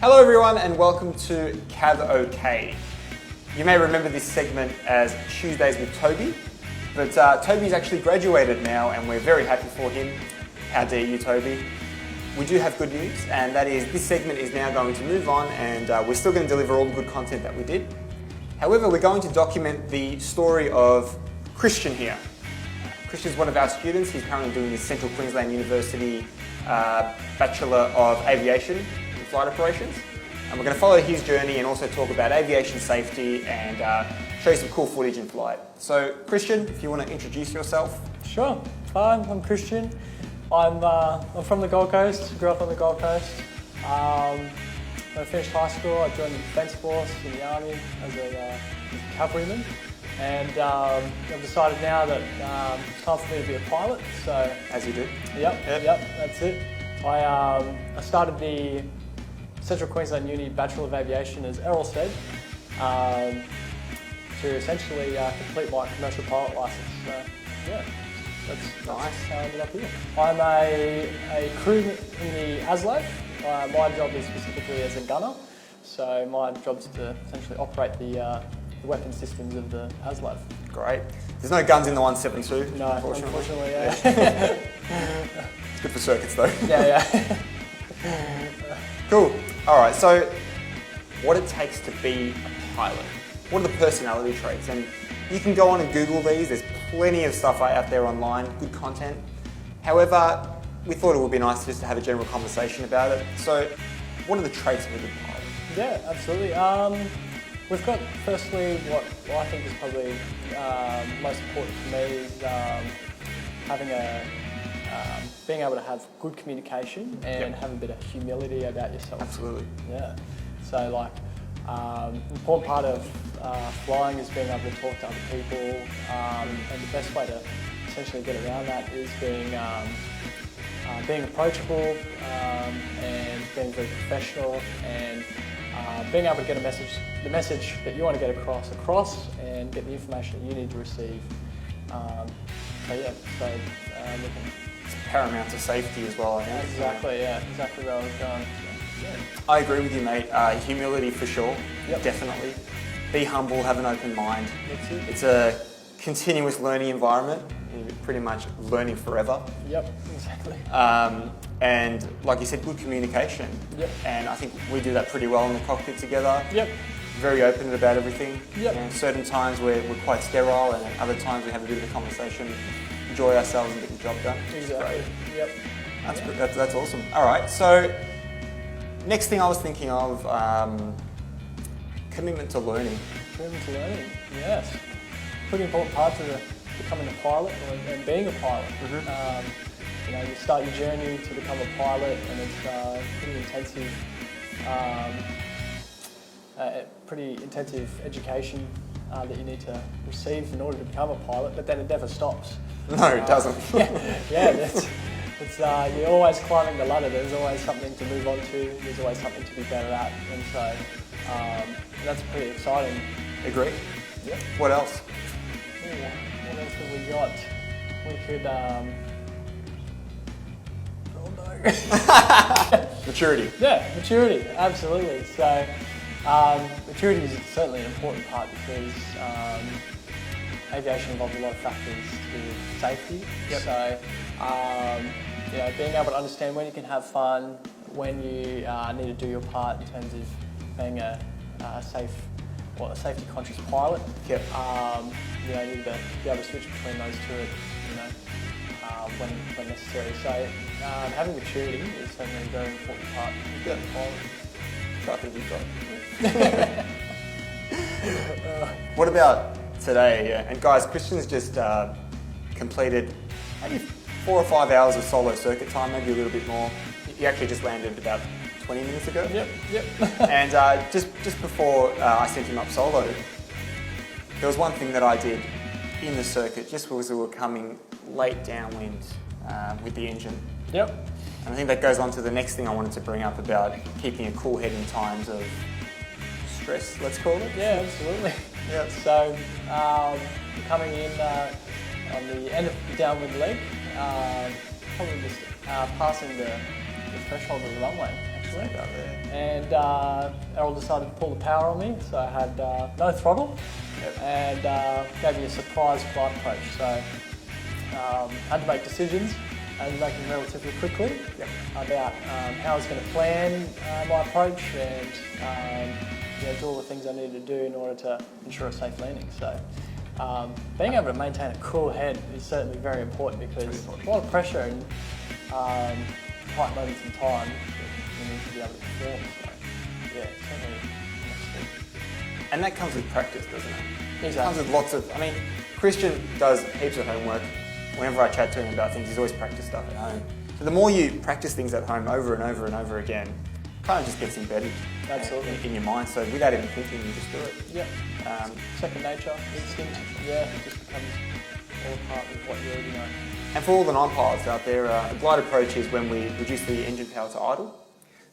Hello everyone and welcome to Cav OK. You may remember this segment as Tuesdays with Toby, but Toby's actually graduated now and we're very happy for him. How dare you, Toby? We do have good news, and that is this segment is now going to move on, and we're still going to deliver all the good content that we did. However, we're going to document the story of Christian here. Christian's one of our students. He's currently doing his Central Queensland University Bachelor of Aviation and Flight Operations. And we're going to follow his journey and also talk about aviation safety and show you some cool footage in flight. So, Christian, if you want to introduce yourself. Sure. Hi, I'm Christian. I'm from the Gold Coast, grew up on the Gold Coast. When I finished high school, I joined the Defence Force in the Army as a Cavalryman. And I've decided now that it's time for me to be a pilot. So, As you do. Yep, that's it. I started the Central Queensland Uni Bachelor of Aviation, as Errol said, to essentially complete my commercial pilot licence. So, yeah. That's Nice. how I ended up here. I'm a crew in the ASLAV. My job is specifically as a gunner, so my job's to essentially operate the weapon systems of the ASLAV. Great. There's no guns in the 172. No, unfortunately, yeah. It's good for circuits though. Yeah. Cool. All right, so what it takes to be a pilot. What are the personality traits? And you can go on and Google these. There's plenty of stuff out there online, good content. However, we thought it would be nice just to have a general conversation about it. So, what are the traits of a good pilot? Yeah, absolutely. We've got, firstly, what I think is probably most important to me is having being able to have good communication and have a bit of humility about yourself. Absolutely. Yeah. So, like, an important part of flying is being able to talk to other people, and the best way to essentially get around that is being approachable and being very professional, and being able to get the message that you want to get across, and get the information that you need to receive. It's paramount to safety as well, I think. Exactly, yeah, exactly where I was going. So, yeah. I agree with you, mate. Humility for sure, definitely. Be humble, have an open mind. That's it. It's a continuous learning environment. You're pretty much learning forever. Yep, exactly. And like you said, good communication. Yep. And I think we do that pretty well in the cockpit together. Yep. Very open about everything. Yep. You know, certain times we're quite sterile, and at other times we have a bit of a conversation, enjoy ourselves and get the job done. Exactly. Yep. That's awesome. All right, so next thing I was thinking of, commitment to learning. Commitment to learning, yes. Pretty important part to becoming a pilot and being a pilot. You start your journey to become a pilot, and it's pretty intensive education that you need to receive in order to become a pilot, but then it never stops. No, it doesn't. It's you're always climbing the ladder. There's always something to move on to. There's always something to be better at, and so that's pretty exciting. Agree. Yep. What else? What else have we got? We could. Maturity. Yeah, maturity. Absolutely. So maturity is certainly an important part because aviation involves a lot of factors to safety. Yep. So, being able to understand when you can have fun, when you need to do your part in terms of being a safety-conscious pilot. Yep. You need to be able to switch between those two, when necessary. So, having maturity is certainly a very important part of being a pilot. I think you've got. What about today? Yeah. And guys, Christian's just completed maybe 4 or 5 hours of solo circuit time, maybe a little bit more. He actually just landed about 20 minutes ago. Yep. And just before I sent him up solo, there was one thing that I did in the circuit, just because we were coming late downwind with the engine. Yep. And I think that goes on to the next thing I wanted to bring up about keeping a cool head in times of stress, let's call it. Yeah, absolutely. Yeah. So, coming in on the end of the downwind leg, probably just passing the threshold of the runway, actually. Out there. And Errol decided to pull the power on me, so I had no throttle. Yep. And gave me a surprise flight approach. So had to make decisions and make them relatively quickly about how I was going to plan my approach and do all the things I needed to do in order to ensure a safe landing. So being able to maintain a cool head is certainly very important because a lot of pressure and tight moments in time you need to be able to perform. So yeah, certainly. And that comes with practice, doesn't it? Exactly. It comes with lots of, Christian does heaps of homework. Whenever I chat to him about things, he's always practiced stuff at home. So the more you practice things at home over and over and over again, it kind of just gets embedded in your mind. So without even thinking, you just do it. Yep. Second nature, instinct. Yeah, it just becomes all part of what you already know. And for all the non-pilots out there, a glide approach is when we reduce the engine power to idle.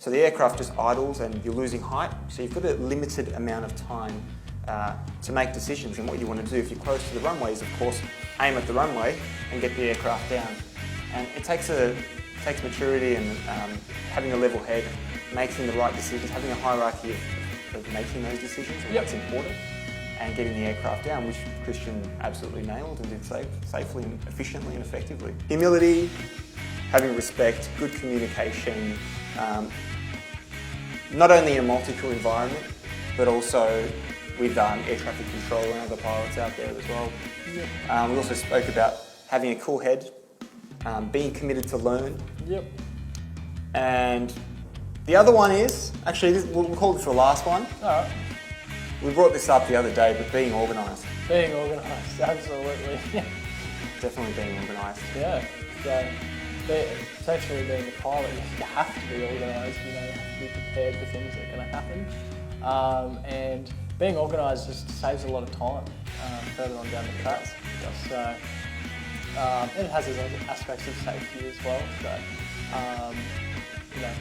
So the aircraft just idles and you're losing height. So you've got a limited amount of time to make decisions. And what you want to do if you're close to the runway is, of course, aim at the runway and get the aircraft down. And it takes maturity and having a level head, making the right decisions, having a hierarchy of making those decisions, and what's important, and getting the aircraft down, which Christian absolutely nailed and did safely and efficiently and effectively. Humility, having respect, good communication, not only in a multi-crew environment, but also with air traffic control and other pilots out there as well. Yep. We also spoke about having a cool head, being committed to learn. Yep. And the other one is, actually, we'll call this the last one. All right. We brought this up the other day, but being organised. Being organised, absolutely. Definitely being organised. Yeah. So, essentially being a pilot, you have to be organised. You have to be prepared for things that are going to happen. And being organised just saves a lot of time further on down the track. So, and it has its other aspects of safety as well. So,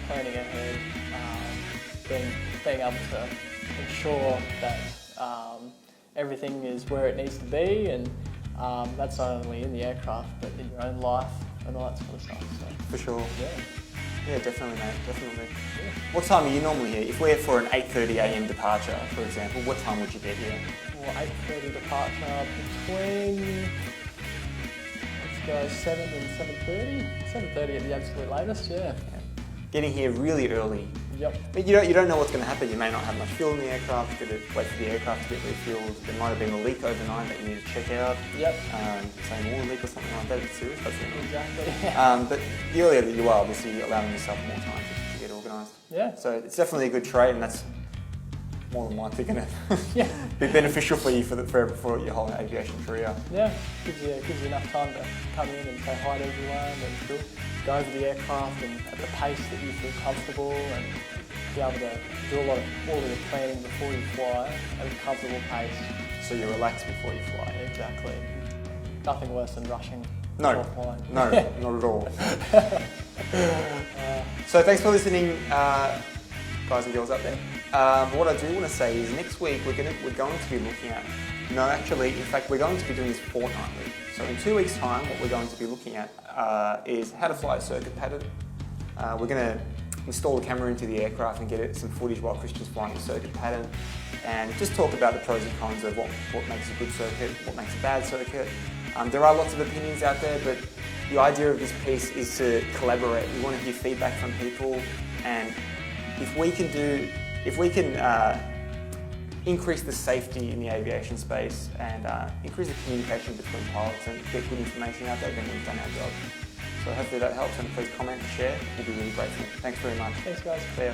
planning ahead, being able to ensure that everything is where it needs to be, and that's not only in the aircraft but in your own life and all that sort of stuff. So. For sure. Yeah, definitely, mate. Definitely. Yeah. What time are you normally here? If we're for an 8:30 a.m. departure, for example, what time would you get here? Well, 8:30 departure between, let's go 7 and 7:30. 7:30 at the absolute latest. Yeah. Getting here really early. Yep. But you don't know what's going to happen. You may not have much fuel in the aircraft. You've got to wait for the aircraft to get refueled. There might have been a leak overnight that you need to check out. Yep. Say more leak or something like that. It's serious. Exactly. But the earlier that you are, obviously you're allowing yourself more time to get organised. Yeah. So it's definitely a good trait, and that's more than likely going to be beneficial for you for your whole aviation career. Yeah. Gives you enough time to come in and say hi to everyone and go over the aircraft and at the pace that you feel comfortable, and be able to do all of your planning before you fly at a comfortable pace. So you relax before you fly. Exactly. Nothing worse than rushing. No, flying. no, not at all. So thanks for listening, guys and girls out there. What I do want to say is next week we're going to be looking at, in fact we're going to be doing this fortnightly. So in 2 weeks' time, what we're going to be looking at is how to fly a circuit pattern. We're going to install a camera into the aircraft and get some footage while Christian's flying a circuit pattern, and just talk about the pros and cons of what makes a good circuit, what makes a bad circuit. There are lots of opinions out there, but the idea of this piece is to collaborate. We want to hear feedback from people, and if we can increase the safety in the aviation space and increase the communication between pilots and get good information out there, then we've done our job. So hopefully that helps, and please comment and share. We'll be really grateful. Thanks very much. Thanks, guys. See ya.